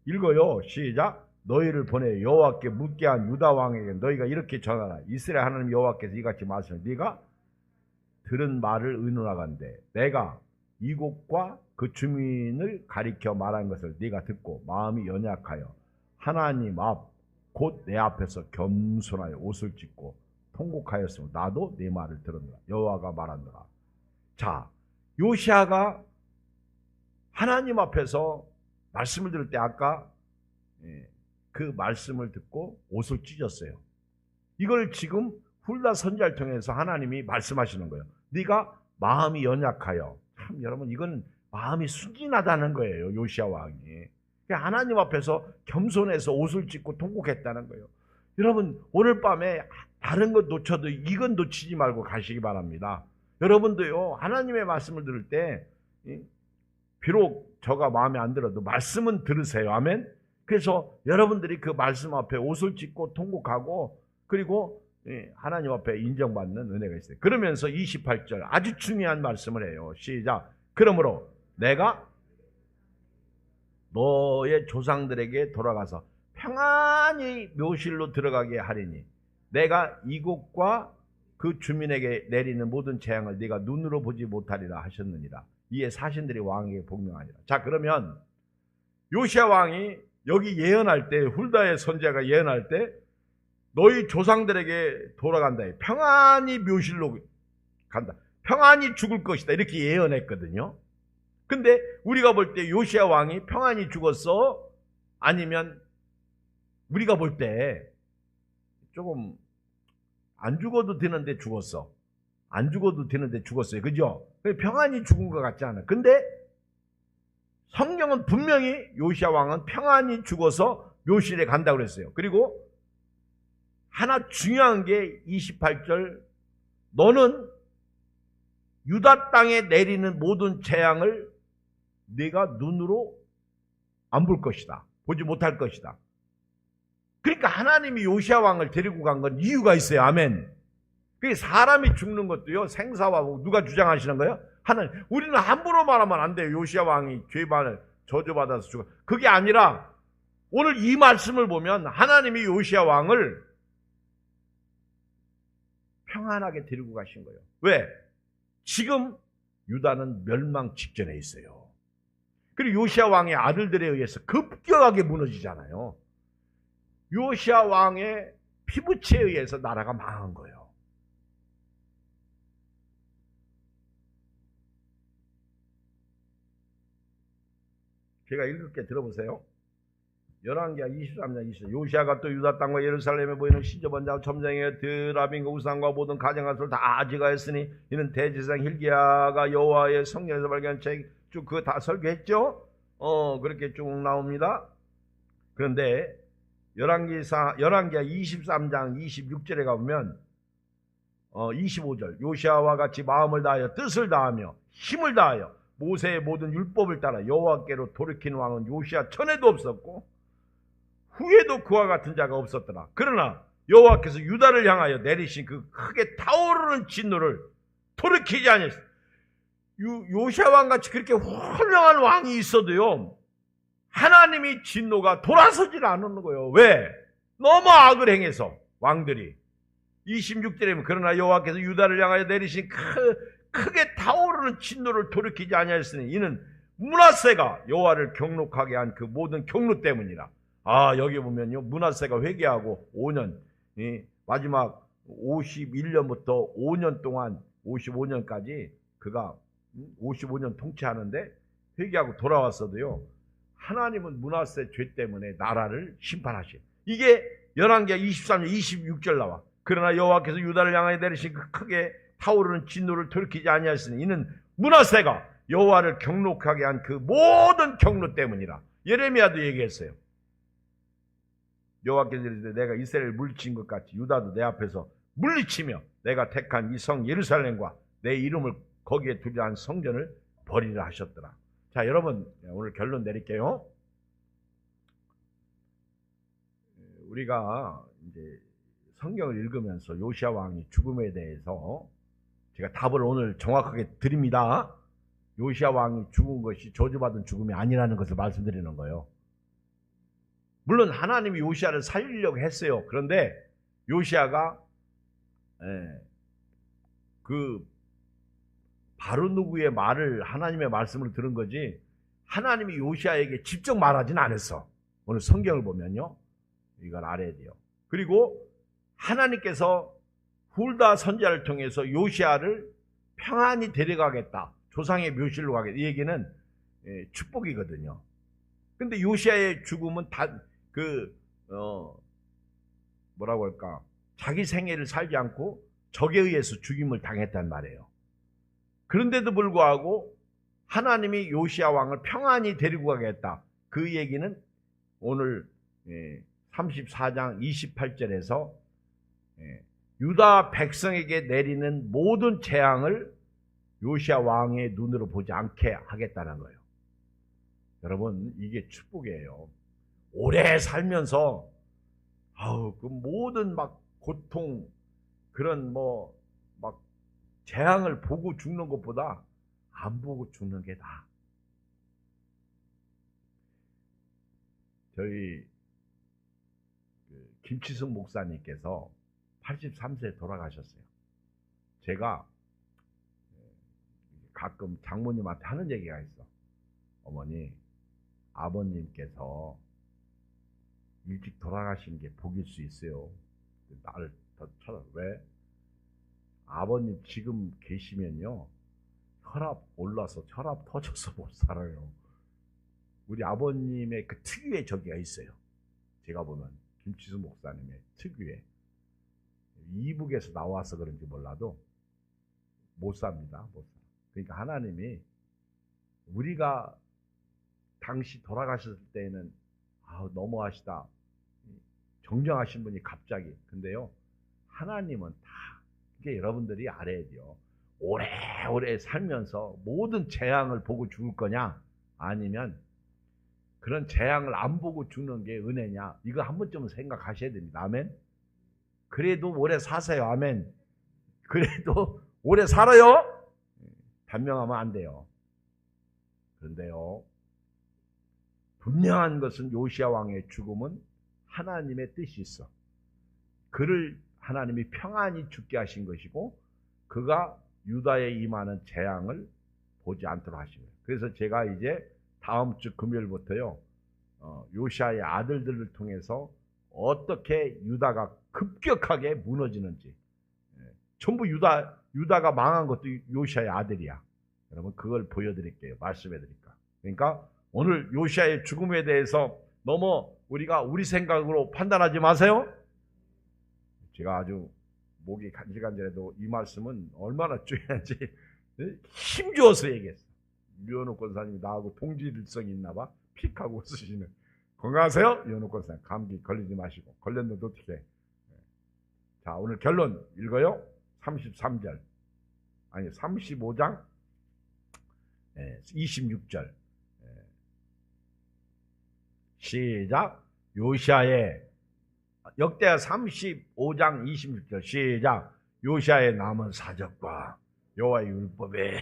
읽어요. 시작. 너희를 보내 여호와께 묻게 한 유다 왕에게 너희가 이렇게 전하라. 이스라엘 하나님 여호와께서 이같이 말씀을 네가 들은 말을 의논하건대 내가 이곳과 그 주민을 가리켜 말한 것을 네가 듣고 마음이 연약하여 하나님 앞 곧 내 앞에서 겸손하여 옷을 찢고 통곡하였으므로 나도 네 말을 들었노라. 여호와가 말하노라. 자, 요시야가 하나님 앞에서 말씀을 들을 때 아까 그 말씀을 듣고 옷을 찢었어요. 이걸 지금 훌다 선지자를 통해서 하나님이 말씀하시는 거예요. 네가 마음이 연약하여. 참 여러분, 이건 마음이 순진하다는 거예요. 요시야 왕이. 하나님 앞에서 겸손해서 옷을 찢고 통곡했다는 거예요. 여러분, 오늘 밤에 다른 것 놓쳐도 이건 놓치지 말고 가시기 바랍니다. 여러분도요, 하나님의 말씀을 들을 때 비록 저가 마음에 안 들어도 말씀은 들으세요. 아멘. 그래서 여러분들이 그 말씀 앞에 옷을 찢고 통곡하고 그리고 하나님 앞에 인정받는 은혜가 있어요. 그러면서 28절 아주 중요한 말씀을 해요. 시작. 그러므로 내가 너의 조상들에게 돌아가서 평안히 묘실로 들어가게 하리니 내가 이곳과 그 주민에게 내리는 모든 재앙을 네가 눈으로 보지 못하리라 하셨느니라. 이에 사신들이 왕에게 복명하니라. 자, 그러면 요시야 왕이 여기 예언할 때 훌다의 선지자가 예언할 때 너희 조상들에게 돌아간다. 평안히 묘실로 간다. 평안히 죽을 것이다. 이렇게 예언했거든요. 근데 우리가 볼 때 요시야 왕이 평안히 죽었어? 아니면 우리가 볼 때 조금 안 죽어도 되는데 죽었어. 안 죽어도 되는데 죽었어요. 그죠? 평안히 죽은 것 같지 않아. 근데 성경은 분명히 요시야 왕은 평안히 죽어서 묘실에 간다고 그랬어요. 그리고 하나 중요한 게 28절, 너는 유다 땅에 내리는 모든 재앙을 네가 눈으로 안 볼 것이다. 보지 못할 것이다. 그러니까 하나님이 요시야 왕을 데리고 간 건 이유가 있어요. 아멘. 그게 사람이 죽는 것도요, 생사와 누가 주장하시는 거예요? 하나님. 우리는 함부로 말하면 안 돼요. 요시야 왕이 죄반을 저주받아서 죽어. 그게 아니라 오늘 이 말씀을 보면 하나님이 요시야 왕을 평안하게 데리고 가신 거예요. 왜? 지금 유다는 멸망 직전에 있어요. 그리고 요시야 왕의 아들들에 의해서 급격하게 무너지잖아요. 요시야 왕의 피부치에 의해서 나라가 망한 거예요. 제가 읽을게 들어보세요. 열왕기하 23장 20절. 요시야가 또 유다 땅과 예루살렘에 보이는 시저번자와 첨장의 드라빈과 우상과 모든 가정한 소를 다 아지가했으니 이는 대제사장 힐기야가 여호와의 성전에서 발견한 책 쭉 그거 다 설교했죠. 그렇게 쭉 나옵니다. 그런데 열왕기하 23장 26절에 가보면 25절. 요시야와 같이 마음을 다하여 뜻을 다하며 힘을 다하여 모세의 모든 율법을 따라 여호와께로 돌이킨 왕은 요시야 전에도 없었고 후에도 그와 같은 자가 없었더라. 그러나 여호와께서 유다를 향하여 내리신 그 크게 타오르는 진노를 돌이키지 아니했어요. 요시야 왕같이 그렇게 훌륭한 왕이 있어도요, 하나님이 진노가 돌아서질 않는 거예요. 왜? 너무 악을 행해서 왕들이. 26절에 보면 그러나 여호와께서 유다를 향하여 내리신 크게 타오르는 진노를 돌이키지 아니하였으니 이는 므낫세가 여호와를 경록하게 한 그 모든 경로 때문이라. 여기 보면요, 므낫세가 회개하고 5년, 마지막 51년부터 5년 동안 55년까지 그가 55년 통치하는데 회개하고 돌아왔어도요, 하나님은 므낫세 죄 때문에 나라를 심판하셔. 이게 열왕기하 23년 26절 나와. 그러나 여호와께서 유다를 향하여 내리신 그 크게 타오르는 진노를 돌이키지 아니하였으니 이는 므낫세가 여호와를 경록하게 한 그 모든 경로 때문이라. 예레미야도 얘기했어요. 여호와께서 이르시되 내가 이스라엘을 물리친 것 같이 유다도 내 앞에서 물리치며 내가 택한 이 성 예루살렘과 내 이름을 거기에 두려 한 성전을 버리라 하셨더라. 자, 여러분, 오늘 결론 내릴게요. 우리가 이제 성경을 읽으면서 요시야 왕이 죽음에 대해서 제가 답을 오늘 정확하게 드립니다. 요시야 왕이 죽은 것이 저주받은 죽음이 아니라는 것을 말씀드리는 거예요. 물론 하나님이 요시야를 살리려고 했어요. 그런데 요시야가 그 바로 누구의 말을, 하나님의 말씀을 들은 거지 하나님이 요시야에게 직접 말하진 않았어. 오늘 성경을 보면요, 이걸 알아야 돼요. 그리고 하나님께서 훌다 선지자를 통해서 요시야를 평안히 데려가겠다, 조상의 묘실로 가겠다, 이 얘기는 축복이거든요. 근데 요시야의 죽음은 뭐라고 할까, 자기 생애를 살지 않고 적에 의해서 죽임을 당했단 말이에요. 그런데도 불구하고 하나님이 요시야 왕을 평안히 데리고 가겠다, 그 얘기는 오늘 34장 28절에서 유다 백성에게 내리는 모든 재앙을 요시야 왕의 눈으로 보지 않게 하겠다는 거예요. 여러분, 이게 축복이에요. 오래 살면서 그 모든 막 고통, 그런 막 재앙을 보고 죽는 것보다 안 보고 죽는 게 나아. 저희 김치숙 목사님께서 83세에 돌아가셨어요. 제가 가끔 장모님한테 하는 얘기가 있어. 어머니, 아버님께서 일찍 돌아가시는 게 복일 수 있어요. 나를 더 쳐다. 왜? 아버님 지금 계시면요, 혈압 올라서 혈압 터져서 못 살아요. 우리 아버님의 그 특유의 저기가 있어요. 제가 보면 김치수 목사님의 특유의, 이북에서 나와서 그런지 몰라도 못 삽니다. 못 사. 그러니까 하나님이 우리가 당시 돌아가셨을 때에는 너무하시다, 정정하신 분이 갑자기. 근데요, 하나님은 다, 이게 여러분들이 알아야 돼요. 오래오래 살면서 모든 재앙을 보고 죽을 거냐? 아니면 그런 재앙을 안 보고 죽는 게 은혜냐? 이거 한 번쯤은 생각하셔야 됩니다. 아멘? 그래도 오래 사세요. 아멘? 그래도 오래 살아요? 단명하면 안 돼요. 그런데요, 분명한 것은 요시야 왕의 죽음은 하나님의 뜻이 있어. 그를 하나님이 평안히 죽게 하신 것이고, 그가 유다에 임하는 재앙을 보지 않도록 하신 거예요. 그래서 제가 이제 다음 주 금요일부터요, 요시야의 아들들을 통해서 어떻게 유다가 급격하게 무너지는지, 전부 유다가 망한 것도 요시야의 아들이야. 여러분, 그걸 보여드릴게요. 말씀해드릴까. 그러니까 오늘 요시야의 죽음에 대해서 너무 우리가 우리 생각으로 판단하지 마세요. 제가 아주 목이 간질간질해도 이 말씀은 얼마나 중요한지 힘주어서 얘기했어. 유현옥 권사님이 나하고 동질성이 있나 봐. 픽하고 쓰시는. 건강하세요? 유현옥 권사님. 감기 걸리지 마시고. 걸렸는데 어떻게 해. 자, 오늘 결론 읽어요. 33절. 아니, 35장 26절. 시작. 요시야의 역대하 35장 26절 시작. 요시야의 남은 사적과 여호와의 율법에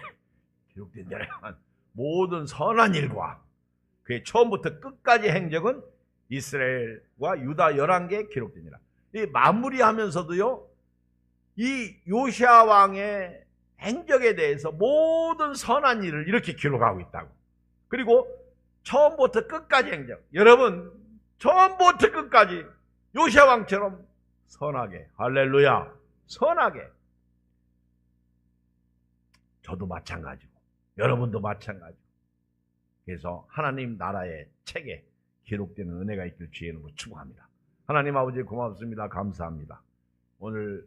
기록된 대로 모든 선한 일과 그의 처음부터 끝까지 행적은 이스라엘과 유다 11개에 기록되니라. 이 마무리하면서도요, 이 요시야 왕의 행적에 대해서 모든 선한 일을 이렇게 기록하고 있다고. 그리고 처음부터 끝까지 행적. 여러분, 처음부터 끝까지 요시야 왕처럼 선하게, 할렐루야, 선하게. 저도 마찬가지고 여러분도 마찬가지고. 그래서 하나님 나라의 책에 기록되는 은혜가 있길 주의 이름으로 축복합니다. 하나님 아버지 고맙습니다. 감사합니다. 오늘